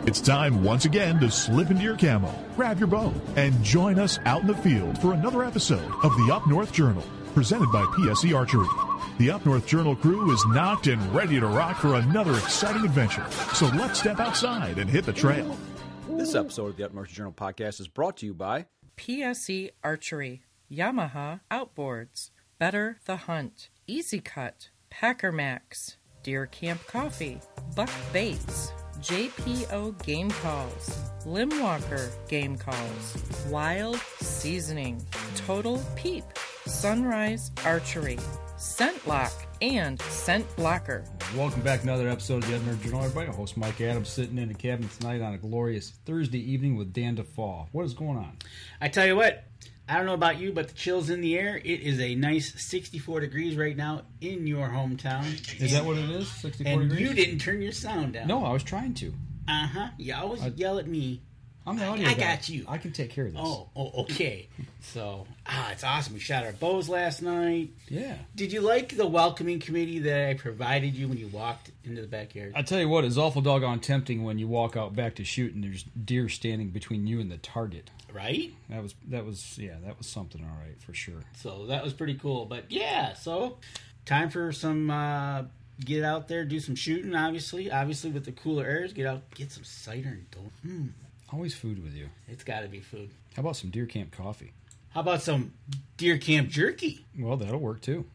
It's time once again to slip into your camo, grab your bow, and join us out in the field for another episode of the Up North Journal, presented by PSE Archery. The Up North Journal crew is knocked and ready to rock for another exciting adventure. So let's step outside and hit the trail. This episode of the Up North Journal podcast is brought to you by PSE Archery, Yamaha Outboards, Better the Hunt, Easy Cut, Packer Max, Deer Camp Coffee, Buck Baits, JPO Game Calls, Limwalker Game Calls, Wild Seasoning, Total Peep, Sunrise Archery, Scent Lock, and Scent Blocker. Welcome back to another episode of the Up North Journal, everybody. Host Mike Adams sitting in the cabin tonight on a glorious Thursday evening with Dan DeFaw. What is going on? I tell you what, I don't know about you, but the chill's in the air. It is a nice 64 degrees right now in your hometown. Is that what it is? 64 and degrees? You didn't turn your sound down. No, I was trying to. Uh-huh. You always yell at me. I'm the audio I guy. got you. I can take care of this. Oh, okay. So, it's awesome. We shot our bows last night. Yeah. Did you like the welcoming committee that I provided you when you walked into the backyard? I tell you what, it's awful doggone tempting when you walk out back to shoot and there's deer standing between you and the target. Right? That was something, all right, for sure. So that was pretty cool. But yeah, so time for some get out there, do some shooting. Obviously with the cooler airs, get out, get some cider and don't. Always food with you. It's got to be food. How about some Deer Camp coffee? How about some Deer Camp jerky? Well, that'll work too.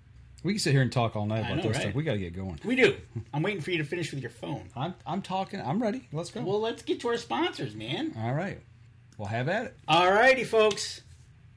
We can sit here and talk all night about this stuff. We got to get going. We do. I'm waiting for you to finish with your phone. I'm talking. I'm ready. Let's go. Well, let's get to our sponsors, man. All right. Well, have at it. All righty, folks.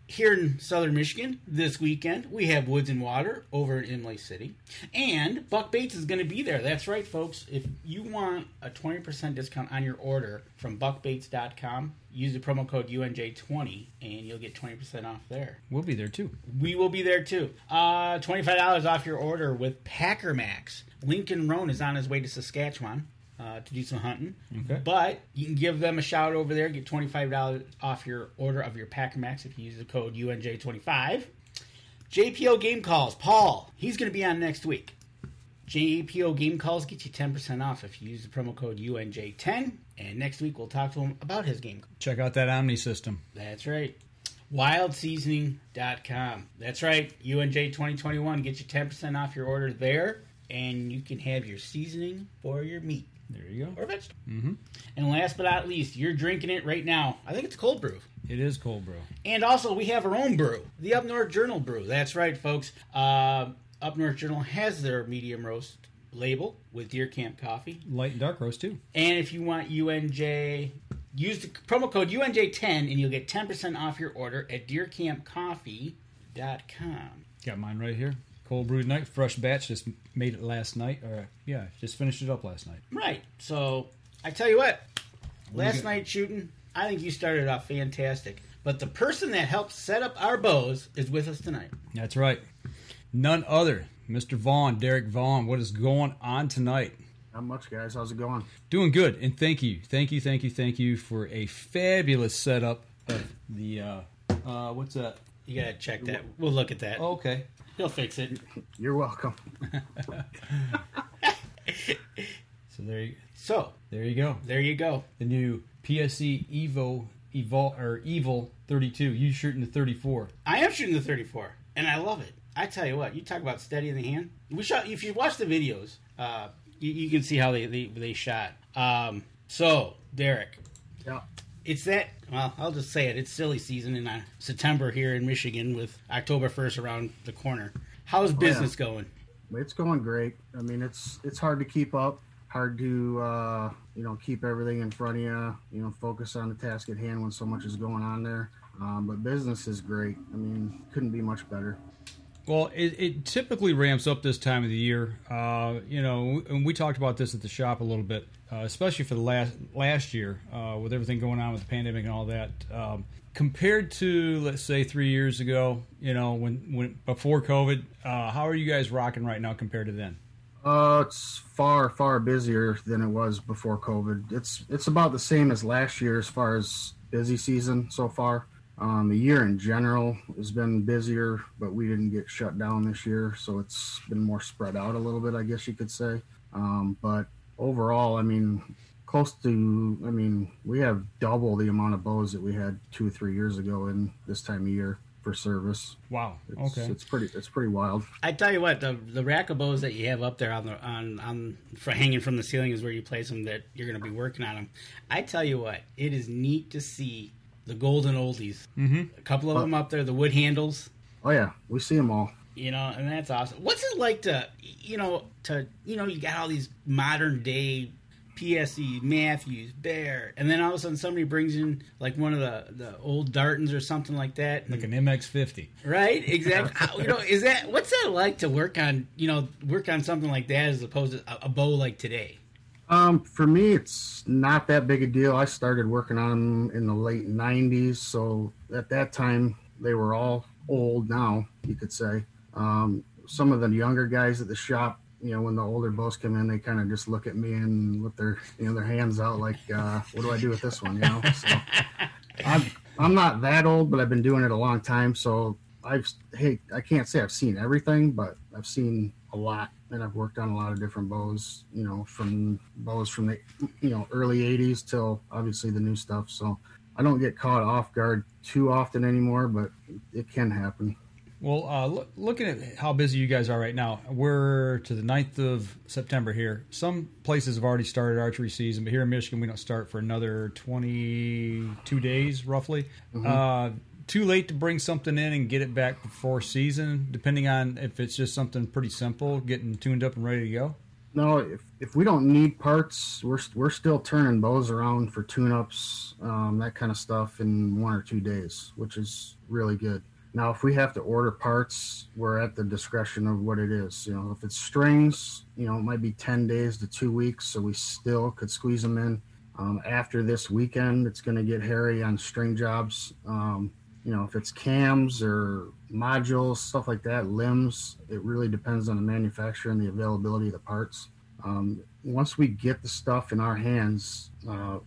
Here in southern Michigan, this weekend, we have Woods and Water over in Imlay City. And Buck Baits is going to be there. That's right, folks. If you want a 20% discount on your order from buckbaits.com, use the promo code UNJ20, and you'll get 20% off there. We'll be there, too. We will be there, too. $25 off your order with Packer Max. Lincoln Roan is on his way to Saskatchewan to do some hunting. Okay. But you can give them a shout over there, get $25 off your order of your Packer Max if you use the code UNJ25. JPO Game Calls, Paul, he's going to be on next week. JPO Game Calls get you 10% off if you use the promo code UNJ10. And next week we'll talk to him about his game. Check out that Omni system. That's right. WildSeasoning.com. That's right. UNJ 2021 gets you 10% off your order there. And you can have your seasoning for your meat. There you go. Or vegetable. Mm-hmm. And last but not least, you're drinking it right now. I think it's cold brew. It is cold brew. And also, we have our own brew, the Up North Journal brew. That's right, folks. Up North Journal has their medium roast label with Deer Camp coffee. Light and dark roast, too. And if you want UNJ, use the promo code UNJ10, and you'll get 10% off your order at deercampcoffee.com. Got mine right here. Cold brewed night, fresh batch, just made it last night. Just finished it up last night. Right. So, I tell you what, last night shooting, I think you started off fantastic. But the person that helped set up our bows is with us tonight. That's right. None other, Mr. Vaughn, Derek Vaughn. What is going on tonight? Not much, guys. How's it going? Doing good, and thank you for a fabulous setup of the, what's that? You gotta check that. We'll look at that. Oh, okay. He'll fix it. You're welcome. So there you go. There you go. The new PSE Evil 32. You shooting the 34. I am shooting the 34, and I love it. I tell you what, you talk about steady in the hand. We shot. If you watch the videos, you can see how they shot. So Derek, yeah. It's that, well, I'll just say it. It's silly season in September here in Michigan with October 1st around the corner. How's business going? It's going great. I mean, it's hard to keep up, hard to, keep everything in front of you, focus on the task at hand when so much is going on there. But business is great. I mean, couldn't be much better. Well, it typically ramps up this time of the year, and we talked about this at the shop a little bit, especially for the last year with everything going on with the pandemic and all that. Compared to, let's say, 3 years ago, when before COVID, how are you guys rocking right now compared to then? It's far, far busier than it was before COVID. It's about the same as last year as far as busy season so far. The year in general has been busier, but we didn't get shut down this year, so it's been more spread out a little bit, I guess you could say. But overall, I mean, close to, I mean, we have double the amount of bows that we had 2 or 3 years ago in this time of year for service. Wow. It's pretty wild. I tell you what, the rack of bows that you have up there on for hanging from the ceiling is where you place them, that you're going to be working on them. I tell you what, it is neat to see the golden oldies. Mm-hmm. A couple of them up there, the wood handles. Oh yeah, we see them all. You know, and that's awesome. What's it like to you got all these modern day PSE, Matthews, Bear, and then all of a sudden somebody brings in like one of the old Dartons or something like that, like an MX-50, right? Exactly. What's that like to work on something like that as opposed to a bow like today? For me, it's not that big a deal. I started working on them in the late '90s, so at that time they were all old. Now you could say some of the younger guys at the shop, when the older bows come in, they kind of just look at me and with their their hands out like, what do I do with this one? So I'm not that old, but I've been doing it a long time. So I can't say I've seen everything, but I've seen a lot, and I've worked on a lot of different bows, from bows from the early '80s till obviously the new stuff. So I don't get caught off guard too often anymore, but it can happen. Well, looking at how busy you guys are right now, we're to the 9th of September here. Some places have already started archery season, but here in Michigan, we don't start for another 22 days, roughly. Mm-hmm. Too late to bring something in and get it back before season, depending on if it's just something pretty simple, getting tuned up and ready to go? No, if we don't need parts, we're still turning bows around for tune-ups, that kind of stuff in 1 or 2 days, which is really good. Now, if we have to order parts, we're at the discretion of what it is. If it's strings, it might be 10 days to 2 weeks, so we still could squeeze them in. After this weekend, it's going to get hairy on string jobs. If it's cams or modules, stuff like that, limbs, it really depends on the manufacturer and the availability of the parts. Once we get the stuff in our hands,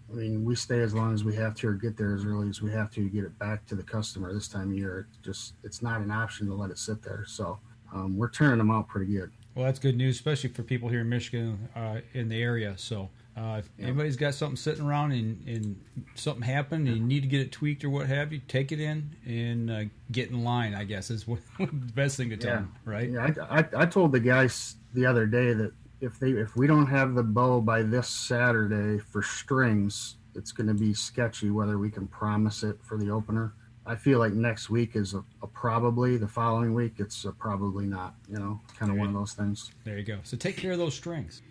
we stay as long as we have to or get there as early as we have to get it back to the customer this time of year. It's not an option to let it sit there. So we're turning them out pretty good. Well, that's good news, especially for people here in Michigan in the area. So if anybody's got something sitting around and something happened and you need to get it tweaked or what have you, take it in and get in line, I guess, is the best thing to tell them, right? Yeah, I told the guys the other day that if we don't have the bow by this Saturday for strings, it's going to be sketchy whether we can promise it for the opener. I feel like next week is a probably. The following week, it's a probably not. Kind of one of those things. There you go. So take care of those strings.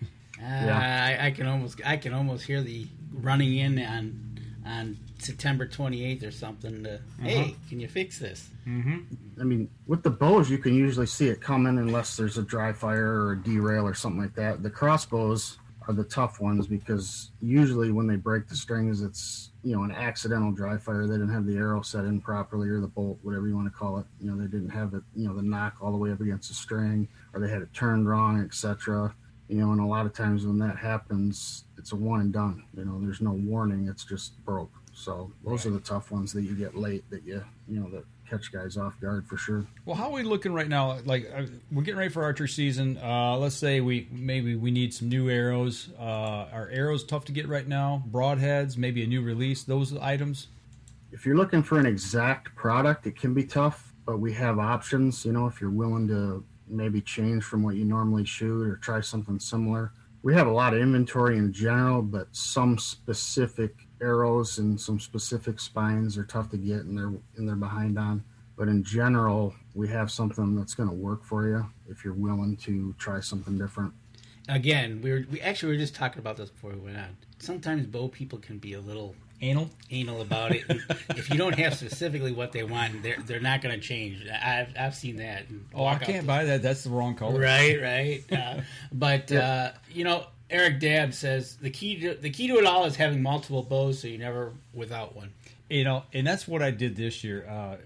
I can almost hear the running in on September 28th or something. Hey, can you fix this? Mm-hmm. With the bows, you can usually see it coming unless there's a dry fire or a derail or something like that. The crossbows are the tough ones because usually when they break the strings, it's an accidental dry fire. They didn't have the arrow set in properly or the bolt, whatever you want to call it. They didn't have it, the knock all the way up against the string, or they had it turned wrong, etc. And a lot of times when that happens, it's a one and done. There's no warning. It's just broke. So those are the tough ones that you get late that that catch guys off guard for sure. Well, how are we looking right now? Like we're getting ready for archery season. Let's say we need some new arrows. Are arrows tough to get right now? Broadheads, maybe a new release. Those items. If you're looking for an exact product, it can be tough, but we have options. If you're willing to maybe change from what you normally shoot or try something similar. We have a lot of inventory in general, but some specific arrows and some specific spines are tough to get and they're behind on. But in general, we have something that's going to work for you if you're willing to try something different. Again, we were just talking about this before we went on. Sometimes bow people can be a little anal about it. If you don't have specifically what they want, they're not going to change. I've seen that. I can't buy that. That's the wrong color. Right. But Eric Dabb says the key to it all is having multiple bows, so you're never without one. And that's what I did this year.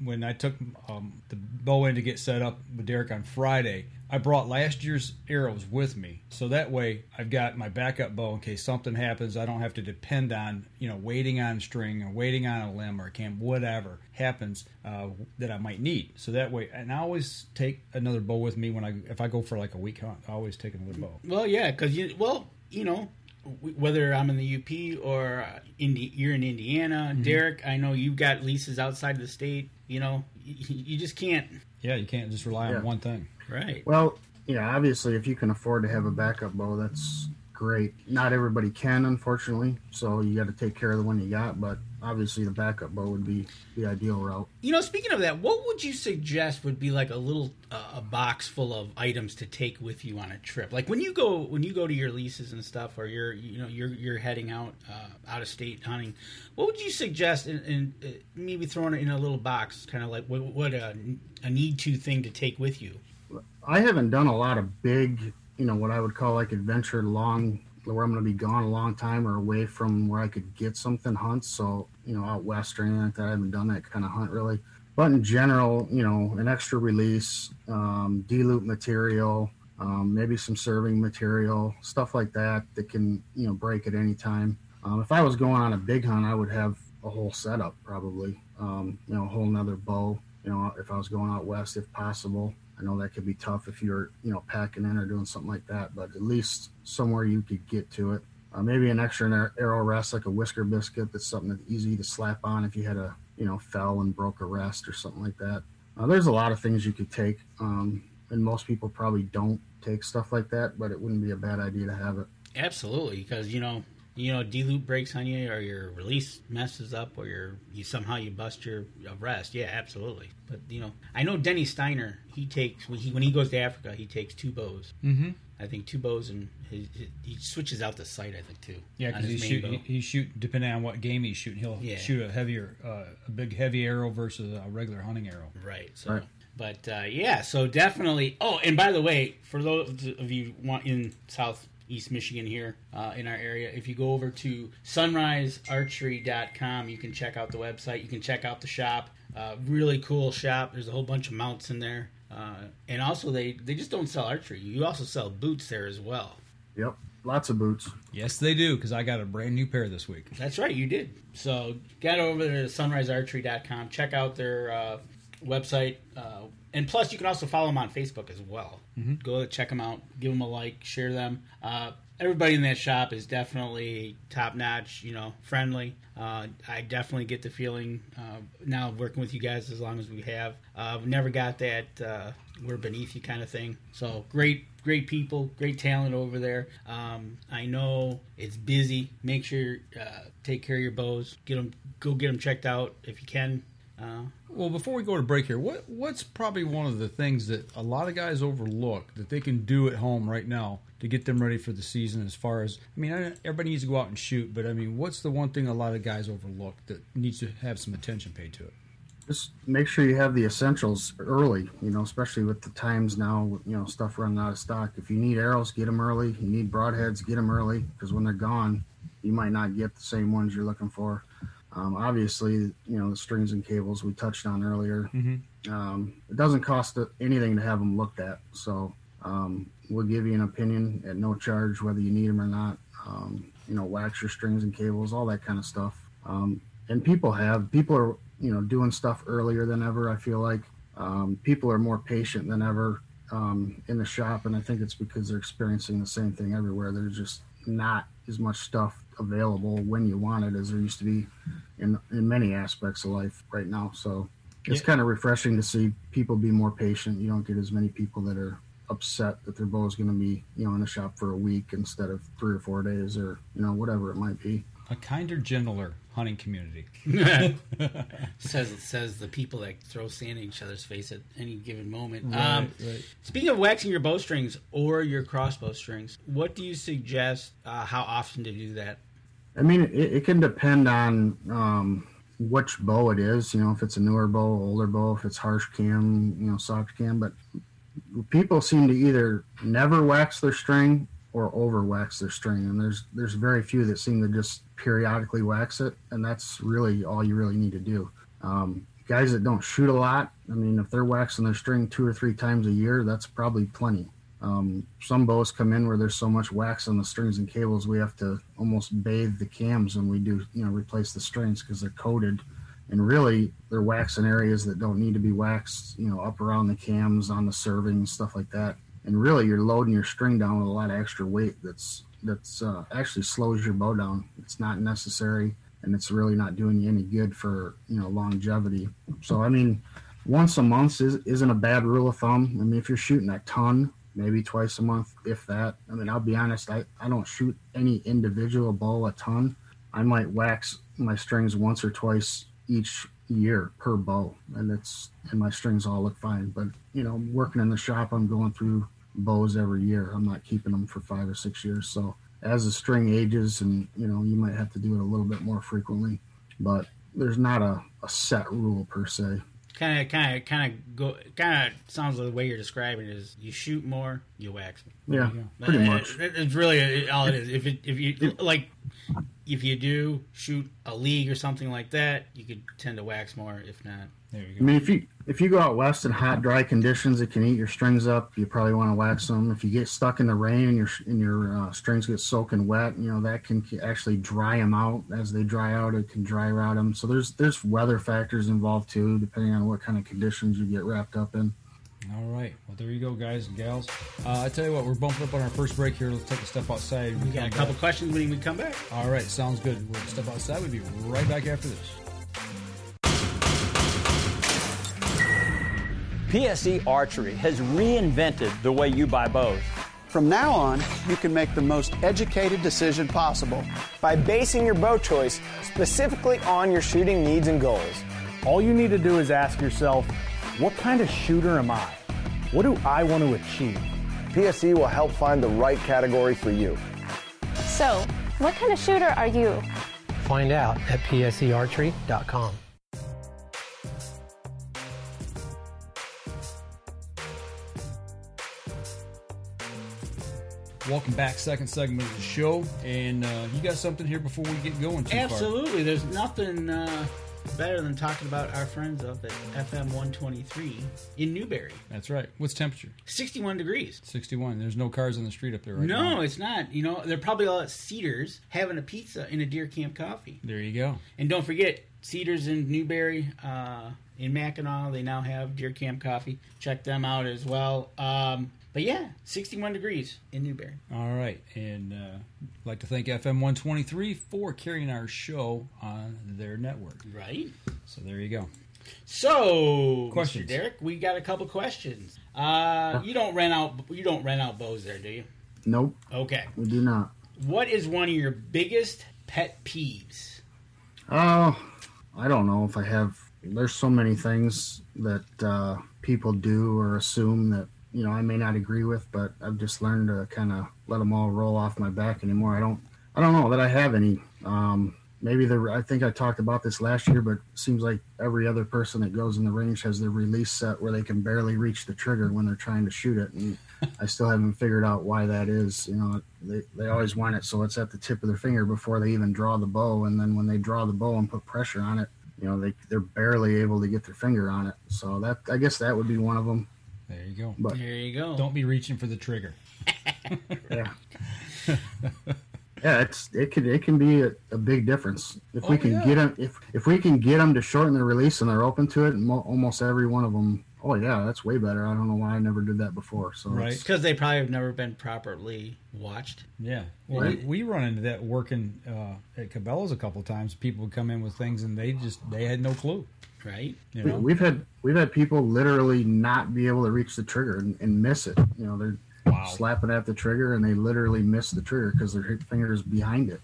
When I took the bow in to get set up with Derek on Friday, I brought last year's arrows with me. So that way I've got my backup bow in case something happens. I don't have to depend on, waiting on string or waiting on a limb or a cam, whatever happens that I might need. So that way, and I always take another bow with me if I go for like a week hunt. I always take another bow. Well, yeah, because whether I'm in the UP or you're in Indiana, Derek, I know you've got leases outside of the state. You just can't. Yeah, you can't just rely on one thing. Right. Well, obviously, if you can afford to have a backup bow, that's great. Not everybody can, unfortunately, so you got to take care of the one you got, but obviously the backup bow would be the ideal route. Speaking of that, what would you suggest would be like a little a box full of items to take with you on a trip? Like when you go to your leases and stuff, or you're heading out of state hunting, what would you suggest in maybe throwing it in a little box, kind of like what a need to thing to take with you? I haven't done a lot of big, what I would call like adventure long, where I'm going to be gone a long time or away from where I could get something hunts. So, out west or anything like that, I haven't done that kind of hunt really. But in general, an extra release, de-loop material, maybe some serving material, stuff like that can, break at any time. If I was going on a big hunt, I would have a whole setup probably, a whole nother bow, if I was going out west, if possible. I know that could be tough if you're, packing in or doing something like that, but at least somewhere you could get to it. Maybe an extra arrow rest, like a whisker biscuit. That's something that's easy to slap on if you had a, fell and broke a rest or something like that. There's a lot of things you could take, and most people probably don't take stuff like that, but it wouldn't be a bad idea to have it. Absolutely, because, de-loop breaks on you, or your release messes up, or you somehow bust your rest. Yeah, absolutely. But I know Denny Steiner. He takes when he goes to Africa, he takes 2 bows. Mm-hmm. I think 2 bows, and he switches out the sight. I think too. Yeah, because he shoot depending on what game he's shooting. He'll shoot a big heavy arrow versus a regular hunting arrow. Right. So. Right. But so definitely. Oh, and by the way, for those of you in Southeast Michigan here in our area, if you go over to sunrisearchery.com, you can check out the website. You can check out the shop. Really cool shop. There's a whole bunch of mounts in there. And also they just don't sell archery. You also sell boots there as well. Yep. Lots of boots. Yes, they do, because I got a brand new pair this week. That's right, you did. So get over there to sunrisearchery.com. Check out their website. And plus, you can also follow them on Facebook as well. Mm-hmm. Go check them out. Give them a like. Share them. Everybody in that shop is definitely top-notch, friendly. I definitely get the feeling now working with you guys as long as we have. We never got that we're beneath you kind of thing. So great people, great talent over there. I know it's busy. Make sure take care of your bows. Go get them checked out if you can. Well, before we go to break here, what's probably one of the things that a lot of guys overlook that they can do at home right now to get them ready for the season? As far as, everybody needs to go out and shoot, but what's the one thing a lot of guys overlook that needs to have some attention paid to it? Just make sure you have the essentials early, especially with the times now, stuff running out of stock. If you need arrows, get them early. You need broadheads, get them early, because when they're gone, you might not get the same ones you're looking for. Obviously, the strings and cables we touched on earlier. Mm-hmm. It doesn't cost anything to have them looked at, so we'll give you an opinion at no charge whether you need them or not. Wax your strings and cables, all that kind of stuff. And people are doing stuff earlier than ever. I feel like people are more patient than ever in the shop, and I think it's because they're experiencing the same thing everywhere. There's just not as much stuff available when you want it as there used to be in many aspects of life right now. So it's kind of refreshing to see people be more patient. You don't get as many people that are upset that their bow is going to be in the shop for a week instead of 3 or 4 days, or whatever it might be. A kinder, gentler hunting community. says the people that throw sand in each other's face at any given moment. Right. Speaking of waxing your bowstrings or your crossbow strings, what do you suggest? How often to do that? It can depend on which bow it is. If it's a newer bow, older bow, if it's harsh cam, soft cam. But people seem to either never wax their string or over wax their string, and there's very few that seem to just periodically wax it, and that's really all you really need to do. Guys that don't shoot a lot, if they're waxing their string 2 or 3 times a year, that's probably plenty. Some bows come in where there's so much wax on the strings and cables we have to almost bathe the cams when we do replace the strings, because they're coated, and really they're waxing areas that don't need to be waxed, up around the cams, on the serving, stuff like that. And really, you're loading your string down with a lot of extra weight that's, that's actually slows your bow down. It's not necessary, and it's really not doing you any good for longevity. So I mean, once a month isn't a bad rule of thumb. I mean, if you're shooting a ton, maybe twice a month, if that. I mean, I'll be honest, I don't shoot any individual bow a ton. I might wax my strings once or twice each year per bow, and my strings all look fine. But working in the shop, I'm going through bows every year. I'm not keeping them for 5 or 6 years. So as the string ages, and you might have to do it a little bit more frequently, but there's not a set rule per se. Kind of sounds like the way you're describing it is you shoot more, you wax more. Yeah, pretty much. It's really all it is. If you do shoot a league or something like that, you could tend to wax more. If not, there you go. I mean, if you go out west in hot, dry conditions, it can eat your strings up. You probably want to wax them. If you get stuck in the rain and your strings get soaking wet, that can actually dry them out. As they dry out, it can dry rot them. So there's weather factors involved too, depending on what kind of conditions you get wrapped up in. All right. Well, there you go, guys and gals. I tell you what, we're bumping up on our first break here. Let's take a step outside. We got a couple questions when we come back. All right. Sounds good. We'll step outside. We'll be right back after this. PSE Archery has reinvented the way you buy bows. From now on, you can make the most educated decision possible by basing your bow choice specifically on your shooting needs and goals. All you need to do is ask yourself, what kind of shooter am I? What do I want to achieve? PSE will help find the right category for you. So, what kind of shooter are you? Find out at psearchery.com. Welcome back, second segment of the show, and you got something here before we get going too Absolutely. Far. There's nothing better than talking about our friends up at FM 123 in Newberry. That's right. What's temperature? 61 degrees. 61. There's no cars on the street up there right now. No, it's not. They're probably all at Cedars having a pizza in a Deer Camp Coffee. There you go. And don't forget, Cedars in Newberry, in Mackinac, they now have Deer Camp Coffee. Check them out as well. But yeah, 61 degrees in Newberry. All right. And I'd like to thank FM 123 for carrying our show on their network. Right. So there you go. So, questions. Mr. Derek, we got a couple questions. You don't rent out bows there, do you? Nope. Okay. We do not. What is one of your biggest pet peeves? I don't know if I have. There's so many things that people do or assume that I may not agree with, but I've just learned to kind of let them all roll off my back anymore. I don't know that I have any. I think I talked about this last year, but it seems like every other person that goes in the range has their release set where they can barely reach the trigger when they're trying to shoot it, and I still haven't figured out why that is. They always want it so it's at the tip of their finger before they even draw the bow, and then when they draw the bow and put pressure on it, they're barely able to get their finger on it. So I guess that would be one of them. There you go. But there you go. Don't be reaching for the trigger. Yeah. Yeah, it can be a big difference if we can get them if we can get them to shorten the release and they're open to it. And almost every one of them. Oh yeah, that's way better. I don't know why I never did that before. So right, because they probably have never been properly watched. Yeah, well, right. we run into that working at Cabela's a couple of times. People would come in with things and they had no clue. Right. We've had people literally not be able to reach the trigger and miss it. They're slapping at the trigger and they literally miss the trigger because their finger is behind it.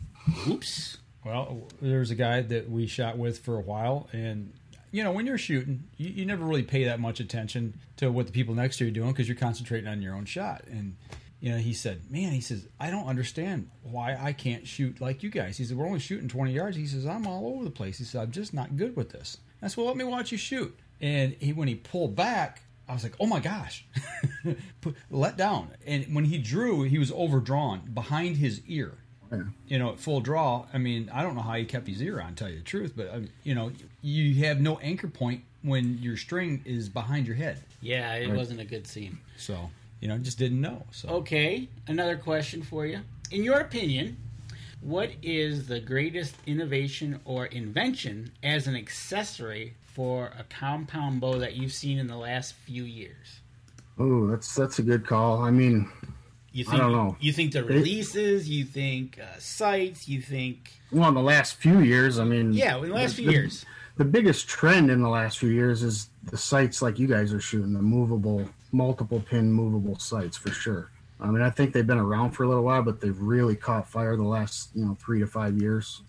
Oops. Well, there's a guy that we shot with for a while, and when you're shooting, you never really pay that much attention to what the people next to you are doing because you're concentrating on your own shot. And he said, I don't understand why I can't shoot like you guys. He said, we're only shooting 20 yards. He says, I'm all over the place. He said, I'm just not good with this. I said, well, let me watch you shoot. And when he pulled back, I was like, oh my gosh, let down. And when he drew, he was overdrawn behind his ear. Yeah. At full draw. I mean, I don't know how he kept his ear on, to tell you the truth, but you have no anchor point when your string is behind your head. Yeah, it wasn't a good scene. So, just didn't know. So okay, another question for you. In your opinion, what is the greatest innovation or invention as an accessory for a compound bow that you've seen in the last few years? Oh, that's a good call. I mean, I don't know. You think the releases? You think sights? You think? Well, in the last few years, I mean. Yeah, in the last few years. The biggest trend in the last few years is the sights like you guys are shooting, the movable, multiple pin movable sights for sure. I mean, I think they've been around for a little while, but they've really caught fire the last 3 to 5 years.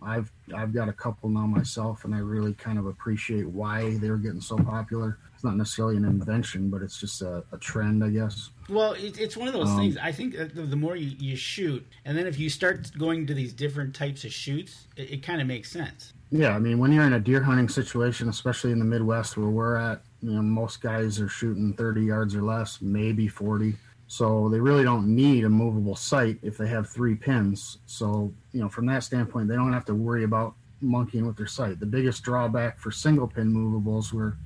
I've got a couple now myself, and I really kind of appreciate why they were getting so popular. It's not necessarily an invention, but it's just a trend, I guess. Well, it's one of those things. I think the more you shoot, and then if you start going to these different types of shoots, it kind of makes sense. Yeah, I mean, when you're in a deer hunting situation, especially in the Midwest where we're at, most guys are shooting 30 yards or less, maybe 40. So they really don't need a movable sight if they have 3 pins. So, from that standpoint, they don't have to worry about monkeying with their sight. The biggest drawback for single pin movables were,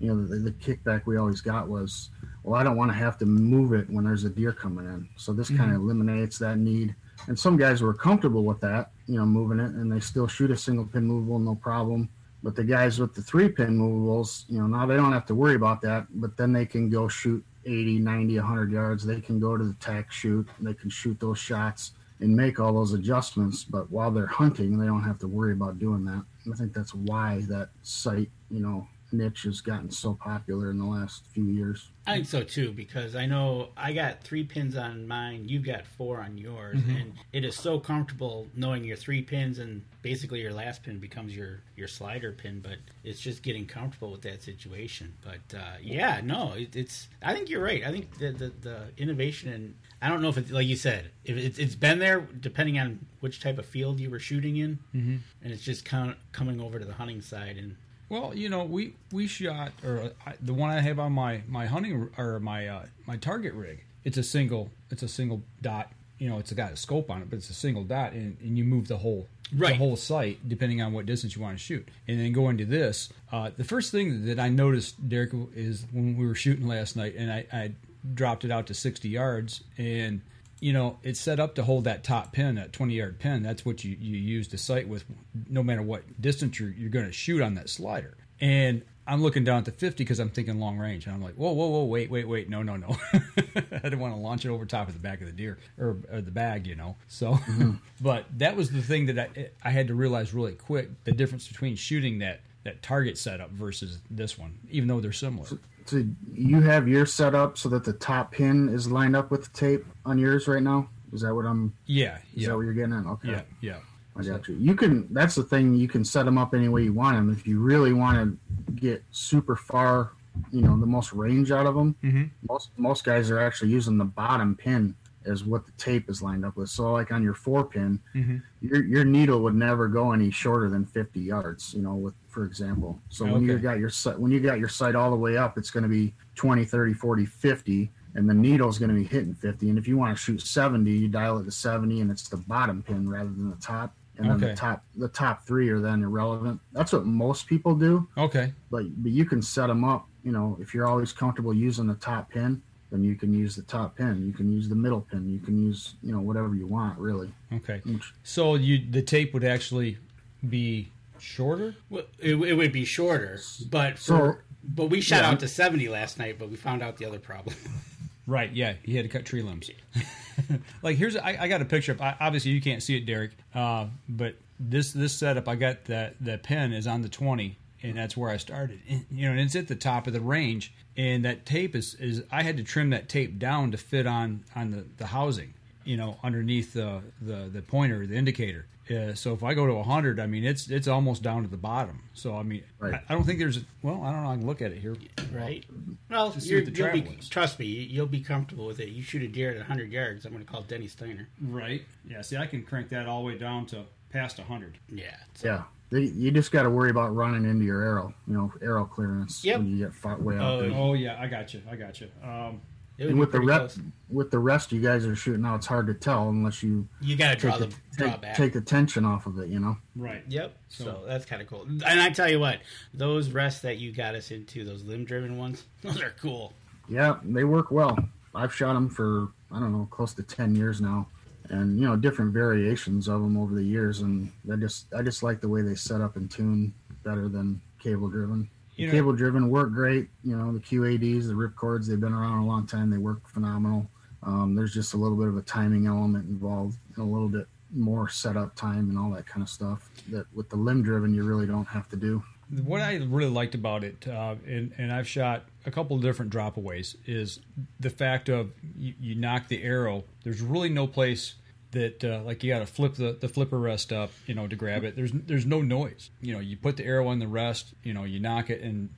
the kickback we always got was, well, I don't want to have to move it when there's a deer coming in. So this kind of eliminates that need. And some guys were comfortable with that, moving it, and they still shoot a single pin movable, no problem. But the guys with the 3 pin movables, now they don't have to worry about that, but then they can go shoot 80, 90, 100 yards. They can go to the tack shoot. They can shoot those shots and make all those adjustments. But while they're hunting, they don't have to worry about doing that. And I think that's why that sight, niche has gotten so popular in the last few years. I think so too, because I know I got 3 pins on mine, you've got 4 on yours, and it is so comfortable knowing your 3 pins and basically your last pin becomes your slider pin, but it's just getting comfortable with that situation. But it's I think you're right. I think the innovation, and I don't know if it's like you said, if it's been there depending on which type of field you were shooting in, and it's just kind of coming over to the hunting side. And well, we shot, or the one I have on my hunting or my target rig. It's a single dot. It's got a scope on it, but it's a single dot, and you move the whole sight depending on what distance you want to shoot. And then going to this, the first thing that I noticed, Derek, is when we were shooting last night, and I dropped it out to 60 yards, and it's set up to hold that top pin, that 20-yard pin. That's what you use to sight with, no matter what distance you're going to shoot on that slider. And I'm looking down at the 50 because I'm thinking long range, and I'm like, whoa, wait, no. I didn't want to launch it over top of the back of the deer or the bag, So, but that was the thing that I had to realize really quick, the difference between shooting that target setup versus this one, even though they're similar. So you have yours set up so that the top pin is lined up with the tape on yours right now? Is that what I'm... Yeah. Is that what you're getting at? Okay. Yeah. I got you. You can... That's the thing. You can set them up any way you want them. If you really want to get super far, the most range out of them, most guys are actually using the bottom pin as what the tape is lined up with. So like on your 4-pin, your needle would never go any shorter than 50 yards, for example. So when you got your sight all the way up, it's going to be 20, 30, 40, 50, and the needle's going to be hitting 50. And if you want to shoot 70, you dial it to 70, and it's the bottom pin rather than the top. And then the top 3 are then irrelevant. That's what most people do. Okay. But you can set them up, if you're always comfortable using the top pin, then you can use the top pin. You can use the middle pin. You can use, whatever you want, really. Okay. So the tape would actually be shorter? Well, it would be shorter, but we shot out to 70 last night, but we found out the other problem. Right, yeah. He had to cut tree limbs. Like, I got a picture of, obviously you can't see it, Derek, but this setup, I got that pin is on the 20, and that's where I started. And, and it's at the top of the range, and that tape is I had to trim that tape down to fit on the housing, underneath the pointer, the indicator. So if I go to 100, I mean, it's almost down to the bottom. So, I mean, right. I don't think there's... Well, I don't know. I can look at it here. Right. Well, trust me, you'll be comfortable with it. You shoot a deer at 100 yards, I'm going to call Denny Steiner. Right. Yeah, see, I can crank that all the way down to past 100. Yeah. Yeah. You just got to worry about running into your arrow clearance when you get far way out there. Oh, yeah, I got you. And with the rest you guys are shooting now, it's hard to tell unless you got to take the tension off of it, Right. Yep. So that's kind of cool. And I tell you what, those rests that you got us into, those limb-driven ones, those are cool. Yeah, they work well. I've shot them for, I don't know, close to 10 years now. And, different variations of them over the years. And I just like the way they set up and tune better than cable-driven. Cable-driven work great. The QADs, the ripcords, they've been around a long time. They work phenomenal. There's just a little bit of a timing element involved and a little bit more setup time and all that kind of stuff that with the limb driven you really don't have to do. What I really liked about it, and I've shot a couple of different dropaways, is the fact of you knock the arrow. There's really no place that like you got to flip the flipper rest up, to grab it. There's no noise. You put the arrow on the rest, you knock it, and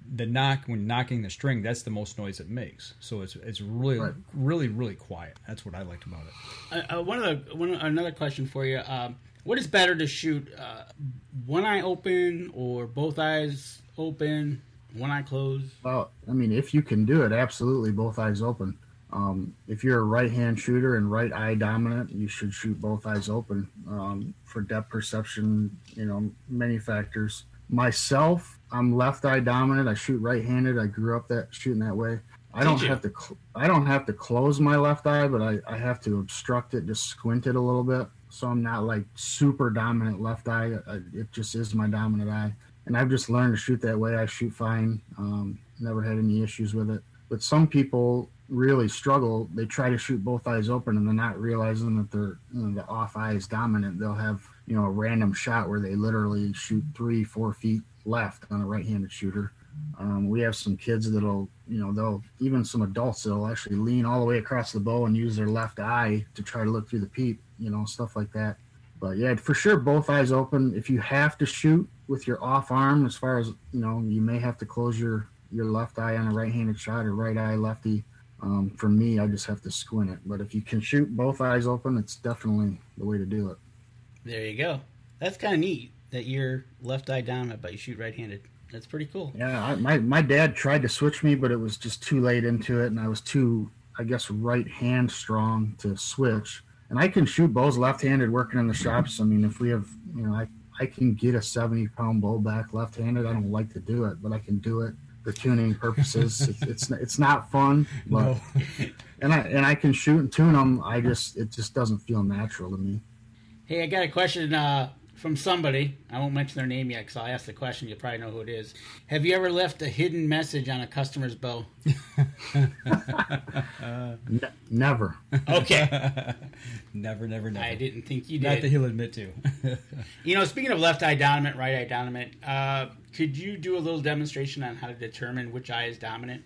when knocking the string, that's the most noise it makes. So it's really right. really quiet. That's what I liked about it. Another question for you. What is better to shoot, one eye open or both eyes open, one eye closed? Well, I mean, if you can do it, absolutely both eyes open. If you're a right-hand shooter and right eye dominant, you should shoot both eyes open for depth perception, many factors. Myself, I'm left eye dominant. I shoot right-handed. I grew up shooting that way. I don't have to close my left eye, but I have to obstruct it, just squint it a little bit. So I'm not like super dominant left eye. It just is my dominant eye. And I've just learned to shoot that way. I shoot fine. Never had any issues with it. But some people really struggle. They try to shoot both eyes open and they're not realizing that the off eye is dominant. They'll have, a random shot where they literally shoot 3-4 feet left on a right-handed shooter. We have some kids that'll, even some adults that'll actually lean all the way across the bow and use their left eye to try to look through the peep, stuff like that. But yeah, for sure, both eyes open. If you have to shoot with your off arm, as far as, you may have to close your left eye on a right-handed shot or right eye lefty. For me, I just have to squint it. But if you can shoot both eyes open, it's definitely the way to do it. There you go. That's kind of neat that you're left eye dominant, but you shoot right-handed. That's pretty cool. Yeah, my dad tried to switch me, but it was just too late into it, and I was too, I guess, right hand strong to switch. And I can shoot bows left-handed working in the shops. I mean, if we have, I can get a 70-pound bow back left-handed. I don't like to do it, but I can do it for tuning purposes. It's not fun, but no. and I can shoot and tune them. It just doesn't feel natural to me. Hey, I got a question from somebody. I won't mention their name yet because I'll ask the question. You probably know who it is. Have you ever left a hidden message on a customer's bow? Never. Okay. Never. I didn't think you did. Not that he'll admit to. Speaking of left eye dominant, right eye dominant, could you do a little demonstration on how to determine which eye is dominant?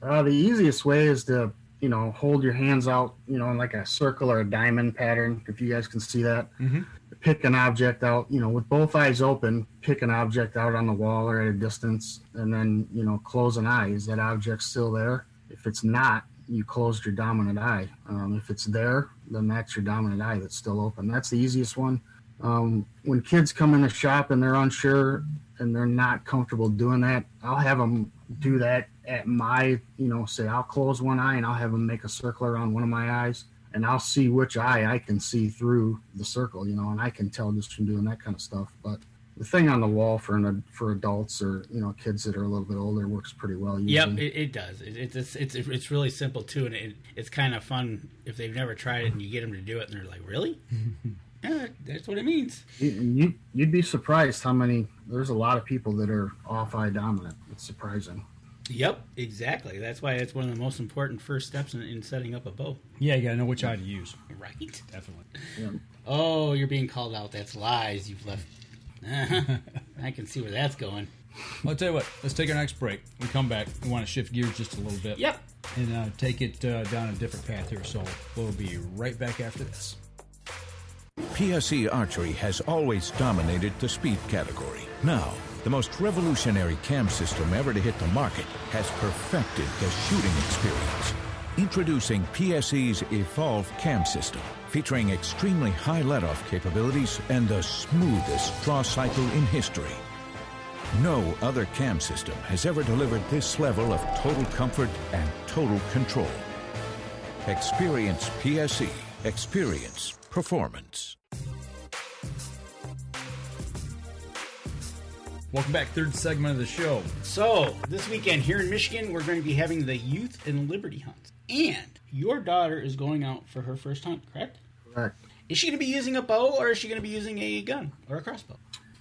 The easiest way is to, hold your hands out, in like a circle or a diamond pattern, if you guys can see that. Mm-hmm. Pick an object out, with both eyes open, pick an object out on the wall or at a distance, and then, close an eye. Is that object still there? If it's not, you closed your dominant eye. If it's there, then that's your dominant eye that's still open. That's the easiest one. When kids come in the shop and they're unsure and they're not comfortable doing that, I'll have them do that at my, say I'll close one eye and I'll have them make a circle around one of my eyes. And I'll see which eye I can see through the circle, and I can tell just from doing that kind of stuff. But the thing on the wall for adults or kids that are a little bit older works pretty well. Usually. Yep, it does. It's really simple too, and it's kind of fun if they've never tried it and you get them to do it, and they're like, "Really? Yeah, that's what it means." You'd be surprised how many. There's a lot of people that are off eye dominant. It's surprising. Yep, exactly. That's why it's one of the most important first steps in setting up a bow. Yeah, you got to know which eye to use. Right. Definitely. Yeah. Oh, you're being called out. That's lies. You've left. I can see where that's going. Well, I'll tell you what. Let's take our next break. We come back. We want to shift gears just a little bit. Yep. And take it down a different path here. So we'll be right back after this. PSE Archery has always dominated the speed category. Now, the most revolutionary cam system ever to hit the market has perfected the shooting experience. Introducing PSE's Evolve Cam System, featuring extremely high let-off capabilities and the smoothest draw cycle in history. No other cam system has ever delivered this level of total comfort and total control. Experience PSE. Experience performance. Welcome back, third segment of the show. So, this weekend here in Michigan, we're going to be having the Youth and Liberty Hunt. And your daughter is going out for her first hunt, correct? Correct. Is she going to be using a bow, or is she going to be using a gun or a crossbow?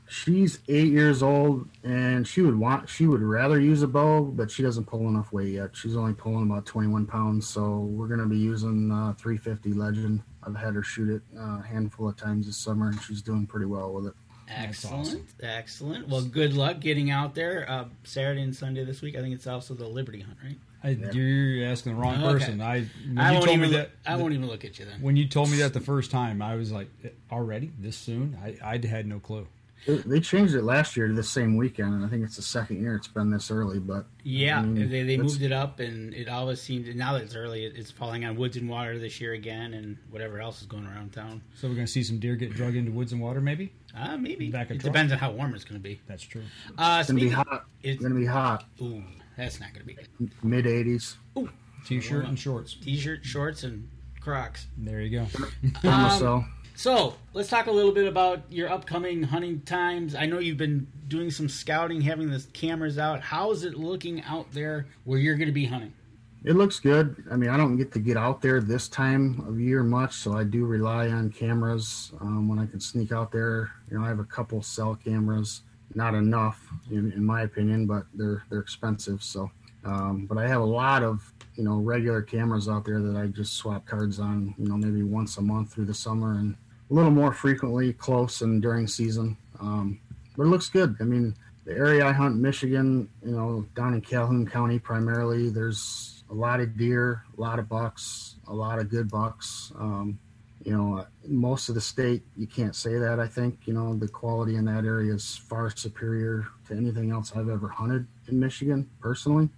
She's 8 years old, and she would rather use a bow, but she doesn't pull enough weight yet. She's only pulling about 21 pounds, so we're going to be using 350 Legend. I've had her shoot it a handful of times this summer, and she's doing pretty well with it. Excellent, awesome. Excellent. Well, good luck getting out there Saturday and Sunday this week. I think it's also the Liberty Hunt, right? You're asking the wrong person. I won't even look at you then. When you told me that the first time, I was like, already this soon? I had no clue. They changed it last year to the same weekend, and I think it's the second year it's been this early. But yeah, they moved it up, and it always seems now that it's early, it's falling on Woods and Water this year again, and whatever else is going around town. So we're going to see some deer get drug into Woods and Water, maybe. Maybe Back it depends on how warm it's going to be. That's true. It's going to be hot. It's going to be hot. Ooh, that's not going to be good. Mid 80s. Ooh, T-shirt and shorts. T-shirt, shorts, and Crocs. There you go. So let's talk a little bit about your upcoming hunting times. I know you've been doing some scouting, having the cameras out. How is it looking out there where you're going to be hunting? It looks good. I mean, I don't get to get out there this time of year much, so I do rely on cameras when I can sneak out there. You know, I have a couple cell cameras, not enough in my opinion, but they're expensive. So, but I have a lot of regular cameras out there that I just swap cards on. Maybe once a month through the summer and a little more frequently close and during season. But it looks good. I mean, the area I hunt in Michigan, down in Calhoun County primarily, there's a lot of deer, a lot of bucks, a lot of good bucks. Most of the state, you can't say that. I think, the quality in that area is far superior to anything else I've ever hunted in Michigan, personally.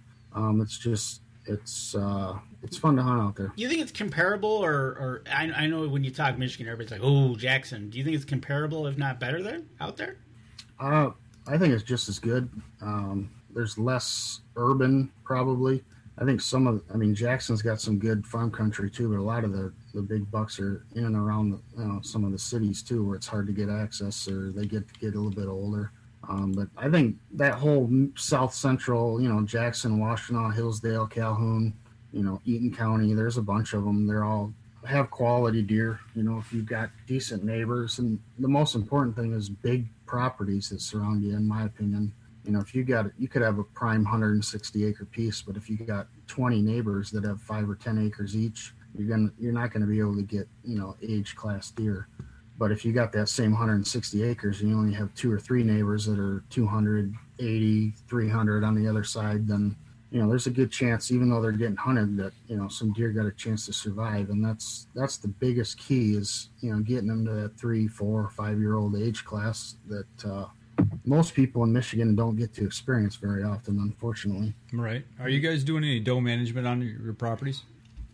It's fun to hunt out there. Do you think it's comparable, or I know when you talk Michigan, everybody's like, "Oh, Jackson." Do you think it's comparable, if not better, out there? I think it's just as good. There's less urban, probably. I think Jackson's got some good farm country too, but a lot of the big bucks are in and around some of the cities too, where it's hard to get access, or they get a little bit older. But I think that whole south central, Jackson, Washtenaw, Hillsdale, Calhoun, Eaton County, there's a bunch of them. They're all have quality deer, if you've got decent neighbors. And the most important thing is big properties that surround you, in my opinion. If you could have a prime 160 acre piece, but if you got 20 neighbors that have 5 or 10 acres each, you're not going to be able to get, age class deer. But if you got that same 160 acres and you only have 2 or 3 neighbors that are 280, 300 on the other side, then, there's a good chance, even though they're getting hunted, that, some deer got a chance to survive. And that's the biggest key is, getting them to that 3, 4, 5-year-old age class that most people in Michigan don't get to experience very often, unfortunately. Right. Are you guys doing any doe management on your properties?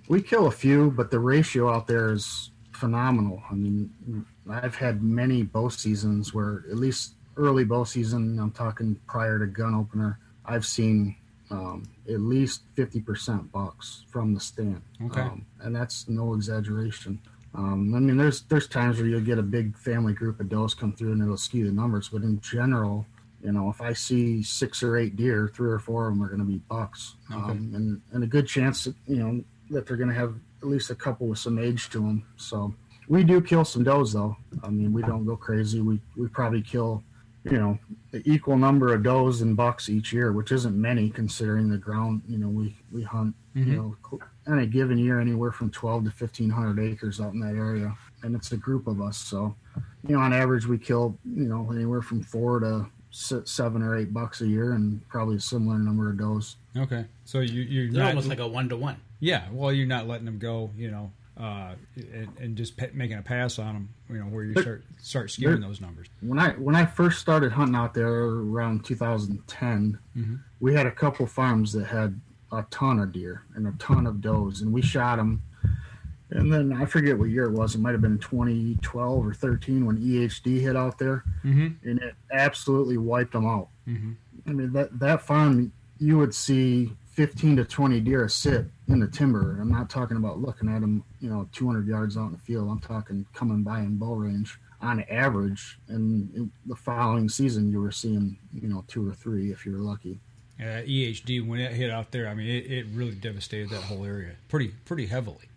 We kill a few, but the ratio out there is phenomenal. I mean, I've had many bow seasons where, at least early bow season, I'm talking prior to gun opener, I've seen at least 50% bucks from the stand. Okay. And that's no exaggeration. There's times where you'll get a big family group of does come through and it'll skew the numbers, but in general, if I see 6 or 8 deer, 3 or 4 of them are going to be bucks. Okay. And a good chance, that they're going to have at least a couple with some age to them. So we do kill some does, though. We don't go crazy. We probably kill, the equal number of does and bucks each year, which isn't many considering the ground. We hunt, in a given year anywhere from 12 to 1,500 acres out in that area, and it's a group of us. So, on average, we kill, anywhere from 4 to 7 or 8 bucks a year, and probably a similar number of does. Okay, so you're They're not, almost like a 1-to-1. Yeah, well, you're not letting them go, and just making a pass on them, where you start skewing those numbers. When I first started hunting out there around 2010, we had a couple farms that had a ton of deer and a ton of does, and we shot them. And then I forget what year it was. It might have been 2012 or 13 when EHD hit out there, and it absolutely wiped them out. I mean, that farm, you would see 15 to 20 deer sit in the timber. I'm not talking about looking at them, 200 yards out in the field. I'm talking coming by in bow range on average. And the following season, you were seeing, 2 or 3 if you were lucky. EHD, when it hit out there, I mean, it really devastated that whole area pretty heavily.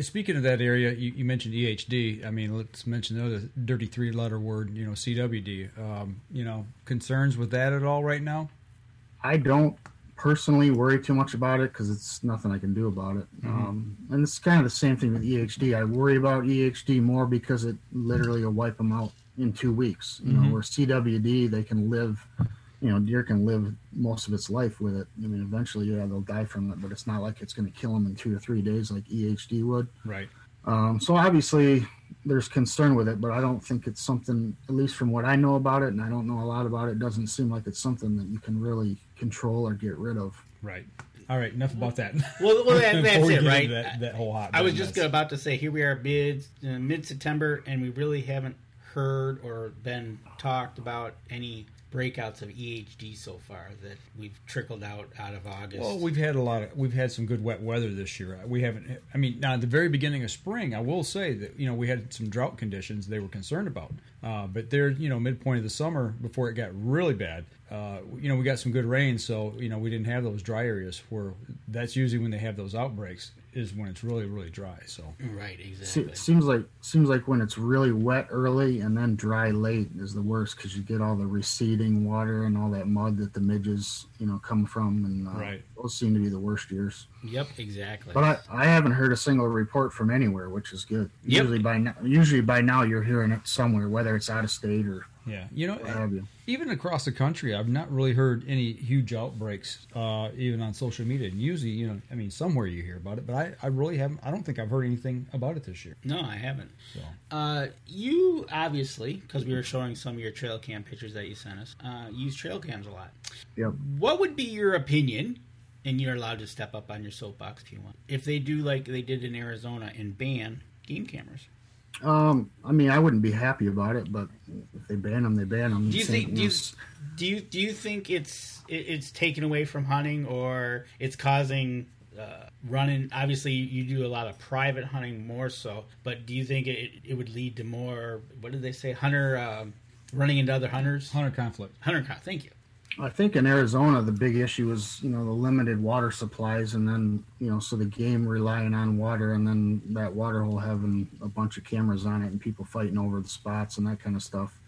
Speaking of that area, you mentioned EHD. I mean, let's mention the other dirty three-letter word, CWD. Concerns with that at all right now? I don't personally worry too much about it because it's nothing I can do about it. And it's kind of the same thing with EHD. I worry about EHD more because it literally will wipe them out in 2 weeks. Where CWD, they can live, deer can live most of its life with it. I mean, eventually, they'll die from it, but it's not like it's going to kill them in 2 to 3 days like EHD would. Right. So obviously, there's concern with it, but I don't think it's something, at least from what I know about it, and I don't know a lot about it, it doesn't seem like it's something that you can really control or get rid of. Right. All right, enough about that. Well, that's it, right? That whole hot. I was just about to say, here we are mid-September, and we really haven't heard or been talked about any breakouts of EHD so far that we've trickled out of August. Well, we've had some good wet weather this year. We haven't. I mean, now at the very beginning of spring, I will say that we had some drought conditions they were concerned about. But there, midpoint of the summer before it got really bad, we got some good rain, so we didn't have those dry areas where that's usually when they have those outbreaks. Is when it's really, really dry. So right, exactly. Seems like when it's really wet early and then dry late is the worst because you get all the receding water and all that mud that the midges come from, and right. Those seem to be the worst years. Yep, exactly. But I haven't heard a single report from anywhere, which is good. Yep. Usually by now you're hearing it somewhere, whether it's out of state or. Yeah, even across the country, I've not really heard any huge outbreaks, even on social media. And usually, somewhere you hear about it, but I really haven't. I don't think I've heard anything about it this year. No, I haven't. So. You obviously, because we were showing some of your trail cam pictures that you sent us, use trail cams a lot. Yep. What would be your opinion? And you're allowed to step up on your soapbox if you want. If they do like they did in Arizona and ban game cameras. I wouldn't be happy about it, but if they ban them, they ban them. Do you think it's taken away from hunting, or it's causing running? Obviously, you do a lot of private hunting more so, but do you think it would lead to more? What did they say? Hunter running into other hunters. Hunter conflict. Thank you. I think in Arizona, the big issue was, the limited water supplies, and then, so the game relying on water, and then that water hole having a bunch of cameras on it and people fighting over the spots and that kind of stuff.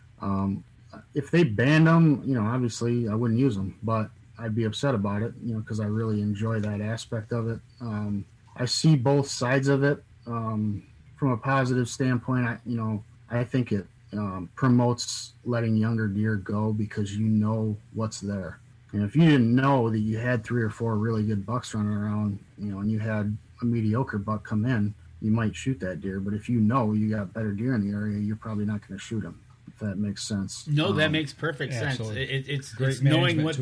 If they banned them, obviously I wouldn't use them, but I'd be upset about it, because I really enjoy that aspect of it. I see both sides of it. From a positive standpoint, I think it promotes letting younger deer go because what's there. And if you didn't know that you had 3 or 4 really good bucks running around, and you had a mediocre buck come in, you might shoot that deer. But if you got better deer in the area, you're probably not going to shoot them. If that makes sense. No, that makes perfect sense. It's knowing what's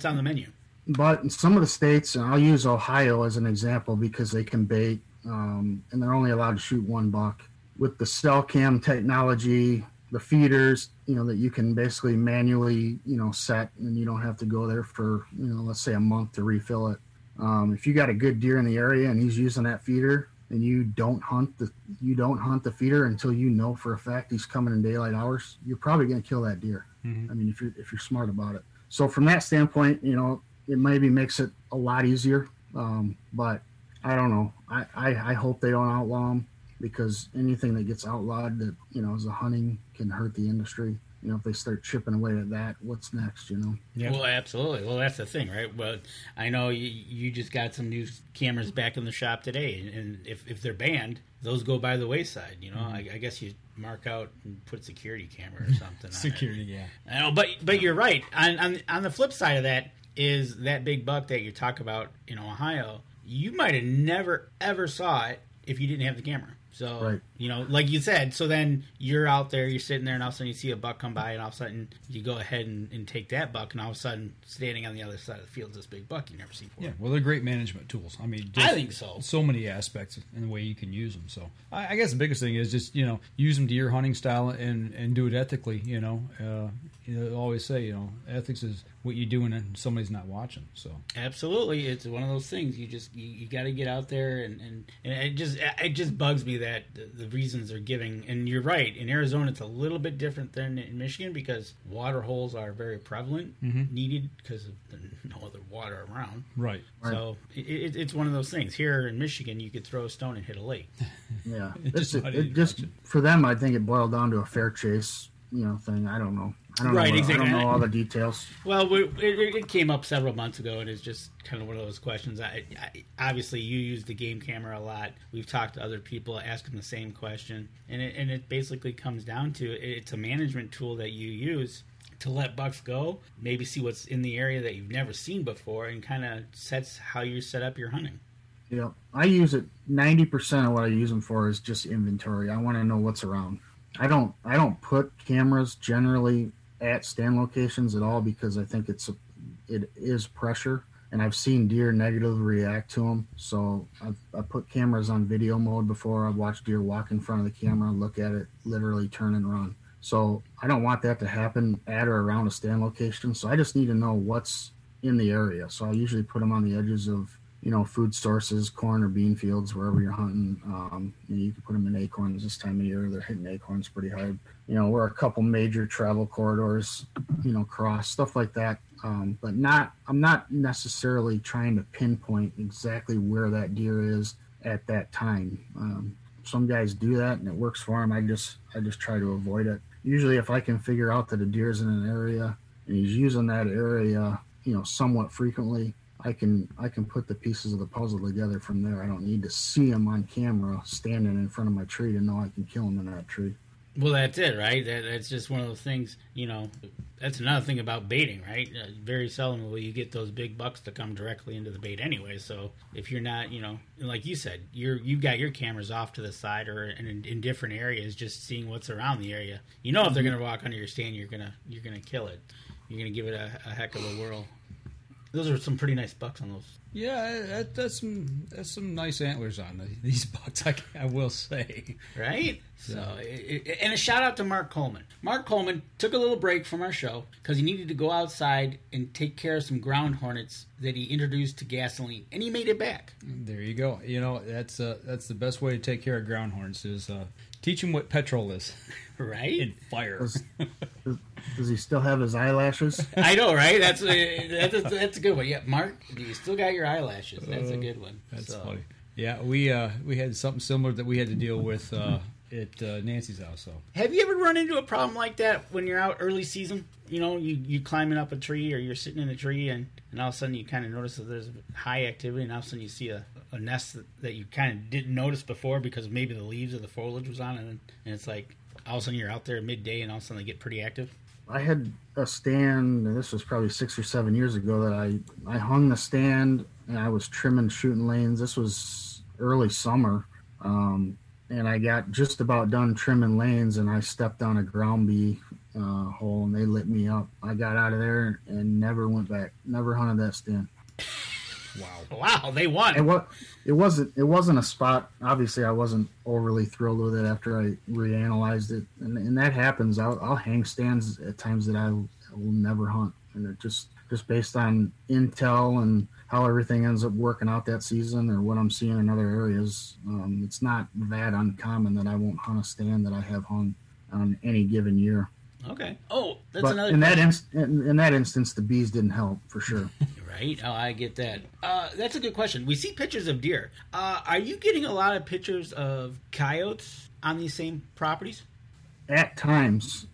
on the menu. But in some of the states, and I'll use Ohio as an example because they can bait, and they're only allowed to shoot 1 buck. With the cell cam technology, the feeders, that you can basically manually, set, and you don't have to go there for, let's say a month to refill it. If you got a good deer in the area and he's using that feeder, and you don't hunt the feeder until for a fact he's coming in daylight hours, you're probably going to kill that deer. Mm-hmm. I mean, if you're smart about it. So from that standpoint, it maybe makes it a lot easier. But I don't know. I hope they don't outlaw them. Because anything that gets outlawed that, as a hunting can hurt the industry. If they start chipping away at that, what's next, Yeah. Well, absolutely. Well, that's the thing, right? Well, I know you just got some new cameras back in the shop today, and if they're banned, those go by the wayside, Mm-hmm. I guess you mark out and put security camera or something Security, on it. Yeah. I know, but you're right. On the flip side of that is that big buck that you talk about in Ohio, you might have never, ever saw it if you didn't have the camera. So, right. Like you said, so then you're out there, you're sitting there, and all of a sudden you see a buck come by, and all of a sudden you go ahead and take that buck, and all of a sudden, standing on the other side of the field is this big buck you never seen before. Yeah, well, they're great management tools. I mean, I think so. So many aspects in the way you can use them. So I guess the biggest thing is just, use them to your hunting style and do it ethically, they always say, ethics is what you do when somebody's not watching. So absolutely, it's one of those things. You got to get out there, and it just bugs me that the reasons they're giving. And you're right, in Arizona it's a little bit different than in Michigan because water holes are very prevalent, needed because of no other water around. Right. So it's one of those things. Here in Michigan, you could throw a stone and hit a lake. Yeah, it just for them, I think it boiled down to a fair chase, thing. I don't know. Exactly. I don't know all the details. Well, it came up several months ago, and it's just kind of one of those questions. Obviously, you use the game camera a lot. We've talked to other people asking the same question, and it basically comes down to it's a management tool that you use to let bucks go, maybe see what's in the area that you've never seen before, and kind of sets how you set up your hunting. Yeah, I use it. 90% of what I use them for is just inventory. I want to know what's around. I don't put cameras generally at stand locations at all because I think it is pressure, and I've seen deer negatively react to them. So I put cameras on video mode before. I've watched deer walk in front of the camera, look at it, literally turn and run. So I don't want that to happen at or around a stand location. So I just need to know what's in the area. So I usually put them on the edges of food sources, corn or bean fields, wherever you're hunting. You can put them in acorns this time of year. They're hitting acorns pretty hard. Where a couple major travel corridors, cross, stuff like that. But I'm not necessarily trying to pinpoint exactly where that deer is at that time. Some guys do that and it works for them. I just try to avoid it. Usually if I can figure out that a deer's in an area and he's using that area, somewhat frequently, I can put the pieces of the puzzle together from there. I don't need to see him on camera standing in front of my tree to know I can kill him in that tree. Well, that's it, right? That's just one of those things, that's another thing about baiting, right? Very seldom will you get those big bucks to come directly into the bait anyway. So if you're not, like you said, you've got your cameras off to the side or in different areas, just seeing what's around the area. If they're going to walk under your stand, you're gonna kill it. You're going to give it a heck of a whirl. Those are some pretty nice bucks on those. Yeah, that's some nice antlers on these bucks, I will say. Right? So, and a shout out to Mark Coleman. Mark Coleman took a little break from our show because he needed to go outside and take care of some ground hornets that he introduced to gasoline, and he made it back. There you go. That's the best way to take care of ground hornets is teach them what petrol is. Right? And fire. Does he still have his eyelashes? I know, right? That's a good one. Yeah, Mark, you still got your eyelashes. That's a good one. That's funny. Yeah, we had something similar that we had to deal with at Nancy's house. So, have you ever run into a problem like that when you're out early season? You climbing up a tree or you're sitting in a tree and all of a sudden you kind of notice that there's high activity and all of a sudden you see a nest that you kind of didn't notice before because maybe the leaves or the foliage was on it, and it's like all of a sudden you're out there midday and all of a sudden they get pretty active. I had a stand, and this was probably 6 or 7 years ago, that I hung the stand and I was trimming shooting lanes. This was early summer, and I got just about done trimming lanes and I stepped on a ground bee hole and they lit me up. I got out of there and never went back. Never hunted that stand. Wow, they won. It wasn't a spot. Obviously, I wasn't overly thrilled with it after I reanalyzed it, and that happens. I'll hang stands at times that I will never hunt, and it just based on intel and how everything ends up working out that season or what I'm seeing in other areas. It's not that uncommon that I won't hunt a stand that I have hung on any given year. Okay. Oh, that's but another. In that instance, the bees didn't help for sure. Right? Oh, I get that. That's a good question. We see pictures of deer. Are you getting a lot of pictures of coyotes on these same properties? At times.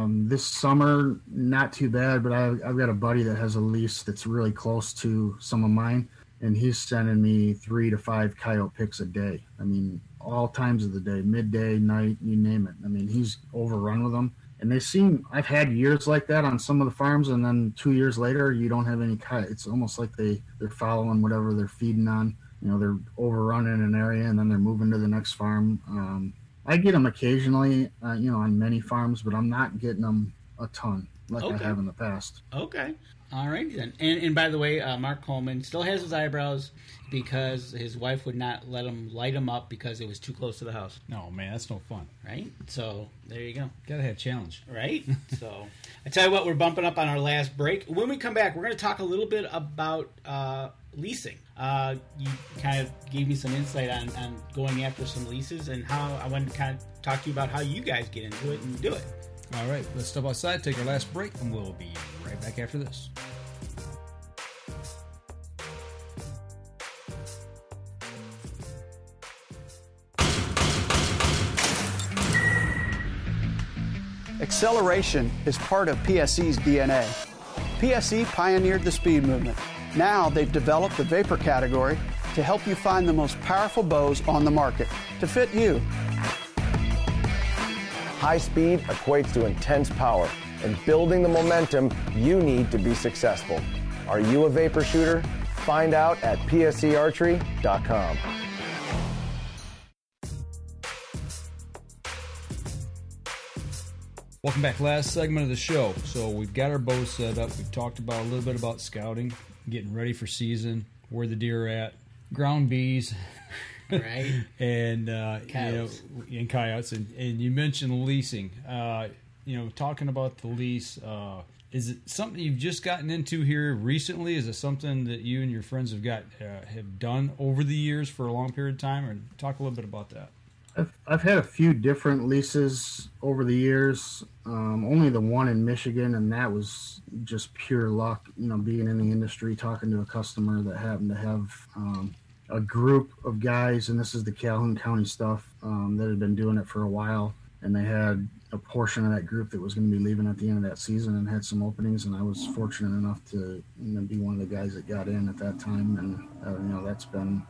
This summer, not too bad, but I've got a buddy that has a lease that's really close to some of mine, and he's sending me 3 to 5 coyote pics a day. I mean, all times of the day, midday, night, you name it. I mean, he's overrun with them. And they seem, I've had years like that on some of the farms, and then 2 years later, you don't have any coyote. It's almost like they're following whatever they're feeding on. They're overrunning an area, and then they're moving to the next farm. I get them occasionally, on many farms, but I'm not getting them a ton like I have in the past. Okay. All right, then. And by the way, Mark Coleman still has his eyebrows because his wife would not let him light them up because it was too close to the house. No, man, that's no fun. Right? So, there you go. Gotta have challenge. Right? So, I tell you what, we're bumping up on our last break. When we come back, we're going to talk a little bit about leasing. You kind of gave me some insight on going after some leases and how I wanted to kind of talk to you about how you guys get into it and do it. All right, let's step outside, take our last break, and we'll be right back after this. Acceleration is part of PSE's DNA. PSE pioneered the speed movement. Now they've developed the vapor category to help you find the most powerful bows on the market to fit you. High speed equates to intense power and building the momentum you need to be successful. Are you a vapor shooter? Find out at psearchery.com. Welcome back. Last segment of the show. So we've got our bows set up. We've talked about a little bit about scouting, getting ready for season, where the deer are at, ground bees, right? And coyotes. And coyotes. And you mentioned leasing. Talking about the lease. Is it something you've just gotten into here recently? Is it something that you and your friends have done over the years for a long period of time? Or talk a little bit about that. I've had a few different leases over the years. Only the one in Michigan, and that was just pure luck. Being in the industry, talking to a customer that happened to have a group of guys, and this is the Calhoun County stuff, that had been doing it for a while, and they had a portion of that group that was going to be leaving at the end of that season and had some openings, and I was fortunate enough to be one of the guys that got in at that time, and that's been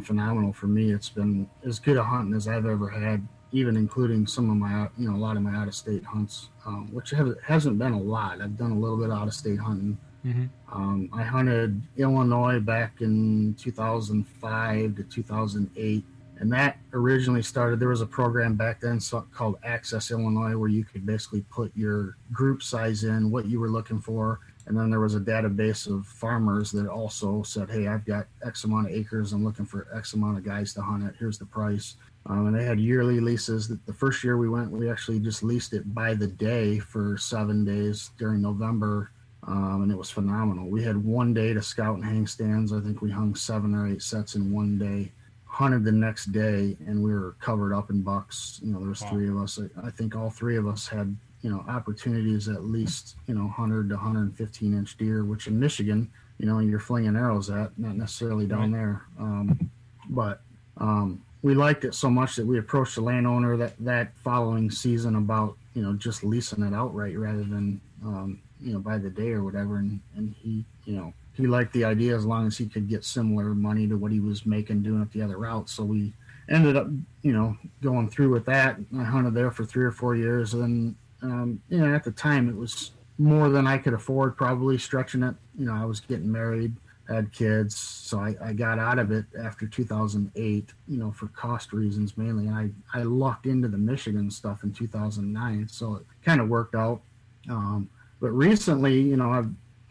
phenomenal for me. It's been as good a hunting as I've ever had, even including some of my, a lot of my out-of-state hunts, which hasn't been a lot. I've done a little bit of out-of-state hunting. Mm-hmm. I hunted Illinois back in 2005 to 2008, and that originally started, there was a program back then called Access Illinois, where you could basically put your group size in, what you were looking for, and then there was a database of farmers that also said, hey, I've got X amount of acres. I'm looking for X amount of guys to hunt it. Here's the price. And they had yearly leases. The first year we went, we actually just leased it by the day for 7 days during November, and it was phenomenal. We had 1 day to scout and hang stands. I think we hung 7 or 8 sets in 1 day, hunted the next day, and we were covered up in bucks. There was 3 of us. I think all 3 of us had opportunities at least, 100 to 115 inch deer, which in Michigan, you're flinging arrows at, not necessarily down there. But we liked it so much that we approached the landowner that following season about, just leasing it outright rather than, by the day or whatever. And he, he liked the idea as long as he could get similar money to what he was making doing it the other route. So we ended up, going through with that. I hunted there for 3 or 4 years, and at the time it was more than I could afford, probably stretching it. I was getting married, had kids, so I got out of it after 2008, for cost reasons mainly. And I lucked into the Michigan stuff in 2009, so it kind of worked out. But recently,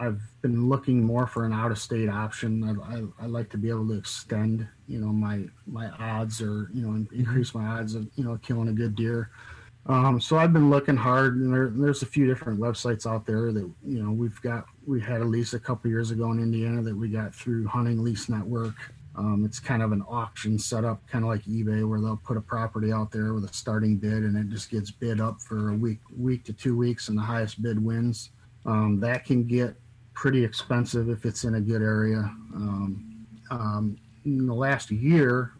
I've been looking more for an out-of-state option. I like to be able to extend, my odds, or increase my odds of killing a good deer. So I've been looking hard, and there's a few different websites out there that, we had a lease a couple years ago in Indiana that we got through Hunting Lease Network. It's kind of an auction setup, kind of like eBay, where they'll put a property out there with a starting bid, and it just gets bid up for a week to 2 weeks, and the highest bid wins. That can get pretty expensive if it's in a good area. In the last year,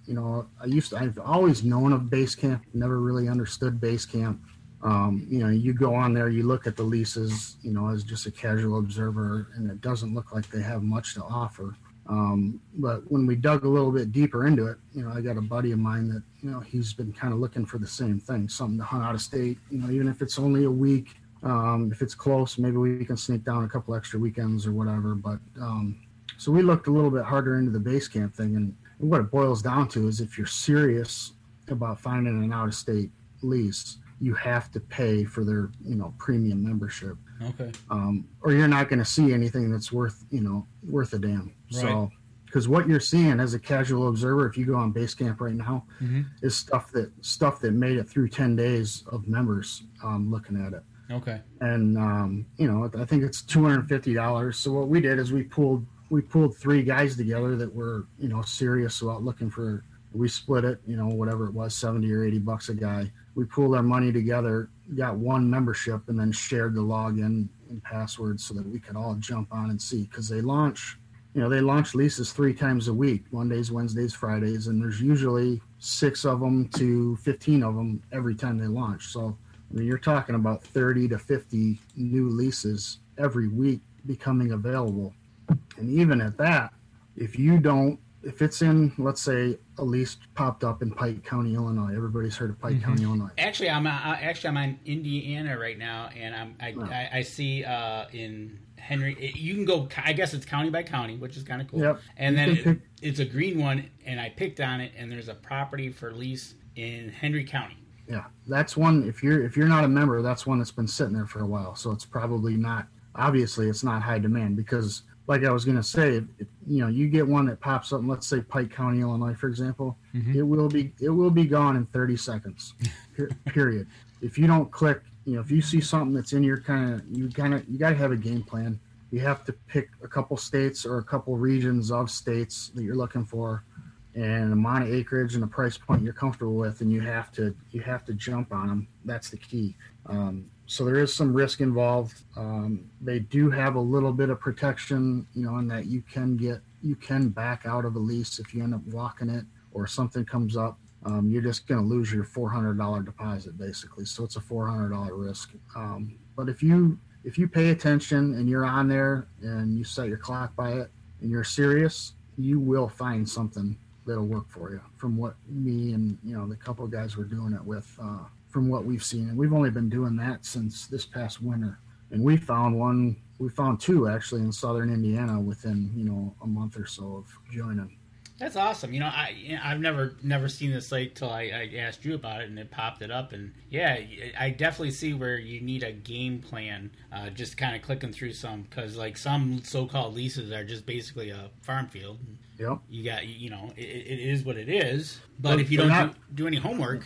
I've always known of base camp, never really understood base camp. You go on there, you look at the leases, as just a casual observer, and it doesn't look like they have much to offer. But when we dug a little bit deeper into it, I got a buddy of mine that, he's been kind of looking for the same thing, something to hunt out of state, even if it's only a week. If it's close, maybe we can sneak down a couple extra weekends or whatever. But so we looked a little bit harder into the base camp thing, and what it boils down to is if you're serious about finding an out-of-state lease, you have to pay for their, premium membership. Okay. Or you're not going to see anything that's worth a damn. Right. So, because what you're seeing as a casual observer, if you go on Basecamp right now, is stuff that made it through 10 days of members looking at it. Okay. And I think it's $250. So what we did is we pulled 3 guys together that were serious about looking for. We split it, whatever it was, $70 or $80 a guy. We pooled our money together, got one membership, and then shared the login and password so that we could all jump on and see. Because they launch leases 3 times a week, Mondays, Wednesdays, Fridays, and there's usually 6 of them to 15 of them every time they launch. So, I mean, you're talking about 30 to 50 new leases every week becoming available. And even at that, if it's in, let's say, a lease popped up in Pike County, Illinois. Everybody's heard of Pike County, Illinois. Actually, I'm on Indiana right now, and I see in Henry. You can go. I guess it's county by county, which is kind of cool. Yep. And then it's a green one, and I picked on it, and there's a property for lease in Henry County. Yeah, that's one. If you're not a member, that's one that's been sitting there for a while. So it's probably not. Obviously, it's not high demand because, like I was going to say, if you get one that pops up, let's say Pike County, Illinois, for example, it will be gone in 30 seconds. Period. If you don't click, if you see something that's in your you got to have a game plan. You have to pick a couple states or a couple regions of states that you're looking for, and an amount of acreage and a price point you're comfortable with, and you have to jump on them. That's the key. So there is some risk involved. They do have a little bit of protection, in that you can back out of a lease if you end up walking it or something comes up. You're just going to lose your $400 deposit basically. So it's a $400 risk. But if you pay attention and you're on there and you set your clock by it and you're serious, you will find something that'll work for you. From what me and the couple of guys we're doing it with. From what we've seen, and we've only been doing that since this past winter, and we found 2 actually in southern Indiana within a month or so of joining. That's awesome. I've never seen this site till I asked you about it, and it popped it up. And yeah, I definitely see where you need a game plan. Just kind of clicking through some, because like some so-called leases are just basically a farm field. Yep. You got it is what it is. But if you don't do any homework.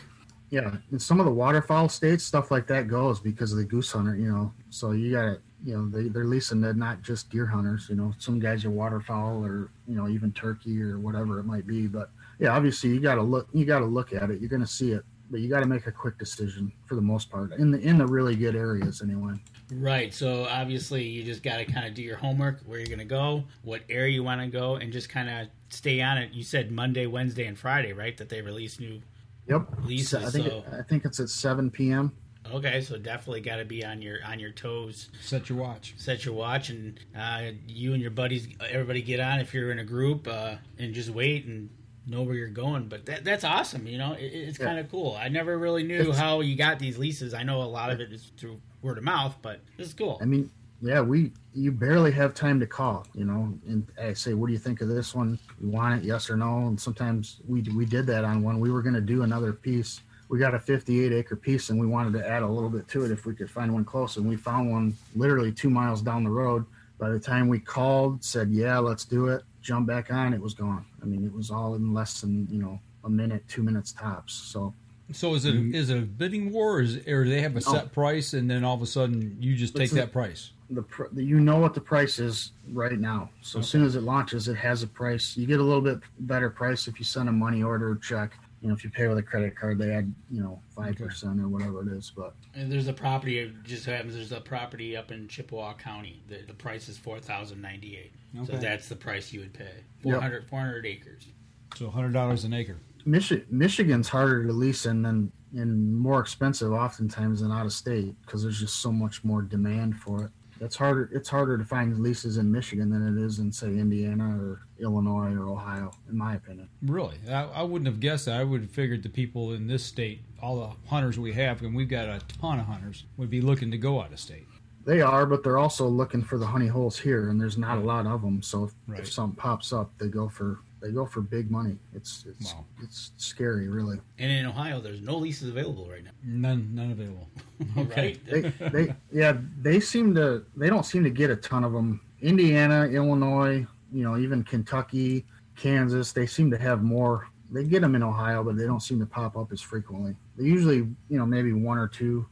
Yeah, in some of the waterfowl states, stuff like that goes because of the goose hunter, So you got to, they're leasing to not just deer hunters. Some guys are waterfowl or even turkey or whatever it might be. But yeah, obviously you got to look at it. You're going to see it, but you got to make a quick decision for the most part in the really good areas anyway. Right. So obviously you just got to kind of do your homework, where you're going to go, what area you want to go, and just kind of stay on it. You said Monday, Wednesday, and Friday, right? That they release new. Yep. Leases, I think it's at 7 p.m. Okay, so definitely got to be on your toes. Set your watch, and you and your buddies, everybody get on if you're in a group, and just wait and know where you're going. But that's awesome. It's kind of cool. I never really knew how you got these leases. I know a lot of it is through word of mouth, but this is cool. I mean, yeah, you barely have time to call, and I say, what do you think of this one? You want it, yes or no? And sometimes we did that on one. We were going to do another piece. We got a 58-acre piece, and we wanted to add a little bit to it if we could find one close. And we found one literally 2 miles down the road. By the time we called, said, yeah, let's do it, jump back on, it was gone. I mean, it was all in less than, a minute, 2 minutes tops. So is it a bidding war, or do they have a set price, and then all of a sudden you just take that price? You know what the price is right now. So as soon as it launches, it has a price. You get a little bit better price if you send a money order check. If you pay with a credit card, they add 5% or whatever it is. But and there's a property. It just happens. There's a property up in Chippewa County. The price is $4,098. Okay. So that's the price you would pay. 400 acres. So $100 an acre. Michigan's harder to lease in and more expensive oftentimes than out of state because there's just so much more demand for it. It's harder to find leases in Michigan than it is in, say, Indiana or Illinois or Ohio, in my opinion. Really? I wouldn't have guessed that. I would have figured the people in this state, all the hunters we have, and we've got a ton of hunters, would be looking to go out of state. They are, but they're also looking for the honey holes here, and there's not a lot of them. So if something pops up, they go for They go for big money. It's scary, really. And in Ohio, there's no leases available right now. None available. Okay. Right? They don't seem to get a ton of them. Indiana, Illinois, even Kentucky, Kansas, they seem to have more. They get them in Ohio, but they don't seem to pop up as frequently. They usually, maybe one or two,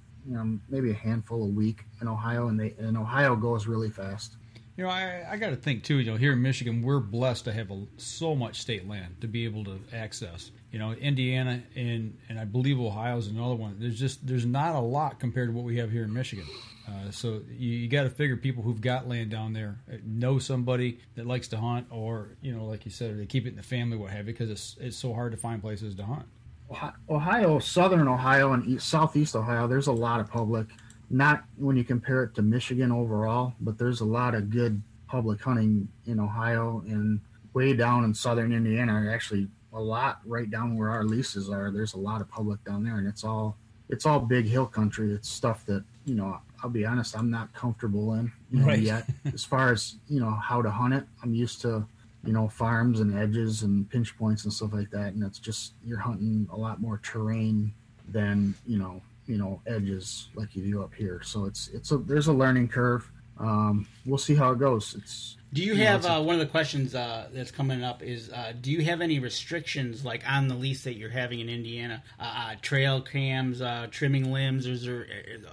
maybe a handful a week in Ohio, and Ohio goes really fast. I got to think too. Here in Michigan, we're blessed to have so much state land to be able to access. Indiana and I believe Ohio is another one. There's not a lot compared to what we have here in Michigan. So you got to figure people who've got land down there know somebody that likes to hunt, or like you said, or they keep it in the family, what have you, because it's so hard to find places to hunt. Ohio, southern Ohio, and southeast Ohio, there's a lot of public. Not when you compare it to Michigan overall, but there's a lot of good public hunting in Ohio, and way down in southern Indiana, actually a lot right down where our leases are. There's a lot of public down there, and it's all big hill country. It's stuff that, I'll be honest, I'm not comfortable in yet. As far as, how to hunt it, I'm used to, farms and edges and pinch points and stuff like that. And it's just, you're hunting a lot more terrain than, edges like you do up here. So there's a learning curve. We'll see how it goes. Do you have one of the questions that's coming up is do you have any restrictions like on the lease that you're having in Indiana? Trail cams, trimming limbs, is there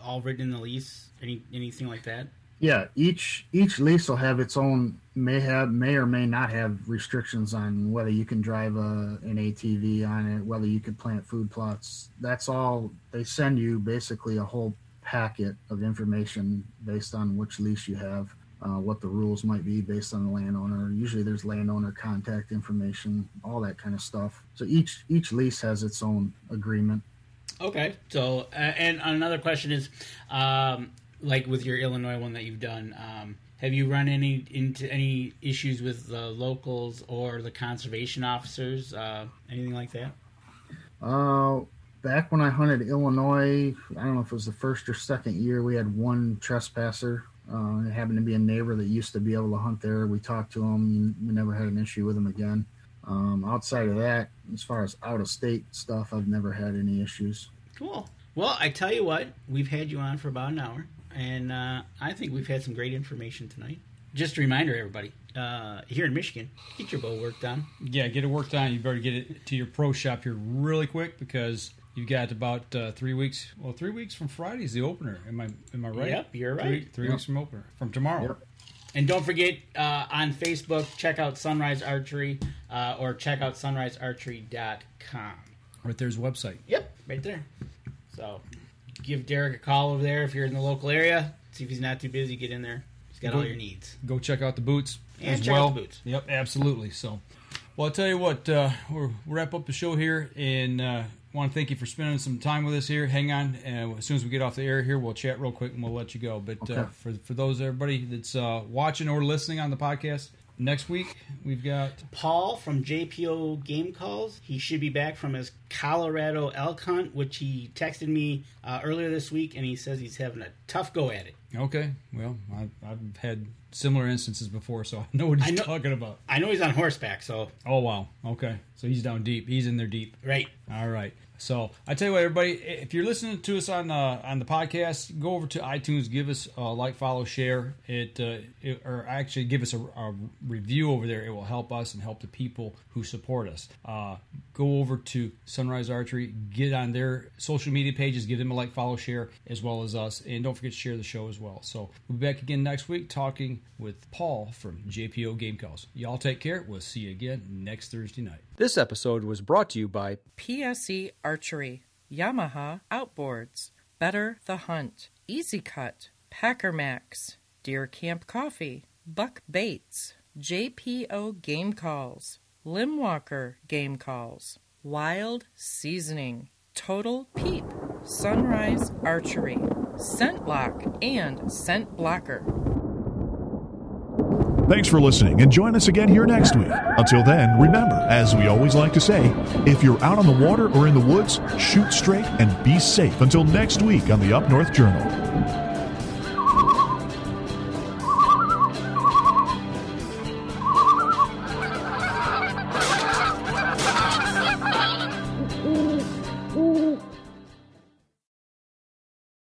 all written in the lease? Anything like that? Yeah, each lease will have its own, may or may not have restrictions on whether you can drive an ATV on it, whether you can plant food plots. That's all. They send you basically a whole packet of information based on which lease you have, what the rules might be based on the landowner. Usually there's landowner contact information, all that kind of stuff. So each lease has its own agreement. Okay. So, and another question is, like with your Illinois one that you've done, have you run into any issues with the locals or the conservation officers, anything like that? Back when I hunted Illinois, I don't know if it was the first or second year, we had one trespasser. It happened to be a neighbor that used to be able to hunt there. We talked to him. We never had an issue with him again. Outside of that, as far as out-of-state stuff, I've never had any issues. Cool. Well, I tell you what, we've had you on for about an hour, and I think we've had some great information tonight. Just a reminder, everybody, here in Michigan, get your bow worked on. Yeah, get it worked on. You better get it to your pro shop here really quick, because you've got about 3 weeks. Well, 3 weeks from Friday is the opener. Am I right? Yep, you're right. Three weeks from opener, from tomorrow. Yep. And don't forget, on Facebook, check out Sunrise Archery, or check out sunrisearchery.com. Right there's a website. Yep, right there. So give Derek a call over there if you're in the local area. See if he's not too busy. Get in there. He's got all your needs. Go check out the boots and as check well. out the boots. Yep, absolutely. So, well, I'll tell you what, we'll wrap up the show here, and want to thank you for spending some time with us here. Hang on, as soon as we get off the air here, we'll chat real quick and we'll let you go. But okay. For those everybody that's watching or listening on the podcast, next week we've got Paul from JPO Game Calls. He should be back from his Colorado elk hunt, which he texted me earlier this week, and he says he's having a tough go at it. Okay, well, I've had similar instances before, so I know what he's talking about. I know he's on horseback, so. Oh, wow. Okay, so he's down deep. He's in there deep. Right. All right. So I tell you what, everybody, if you're listening to us on the podcast, go over to iTunes, give us a like, follow, share or actually give us a review over there. It will help us and help the people who support us. Go over to Sunrise Archery, get on their social media pages, give them a like, follow, share, as well as us, and don't forget to share the show as well. So we'll be back again next week talking with Paul from JPO Game Calls. Y'all take care. We'll see you again next Thursday night. This episode was brought to you by PSE Archery, Yamaha Outboards, Better the Hunt, Easy Cut, Packer Max, Deer Camp Coffee, Buck Baits, JPO Game Calls, Limwalker Game Calls, Wild Seasoning, Total Peep, Sunrise Archery, Scent Lock and Scent Blocker. Thanks for listening, and join us again here next week. Until then, remember, as we always like to say, if you're out on the water or in the woods, shoot straight and be safe. Until next week on the Up North Journal.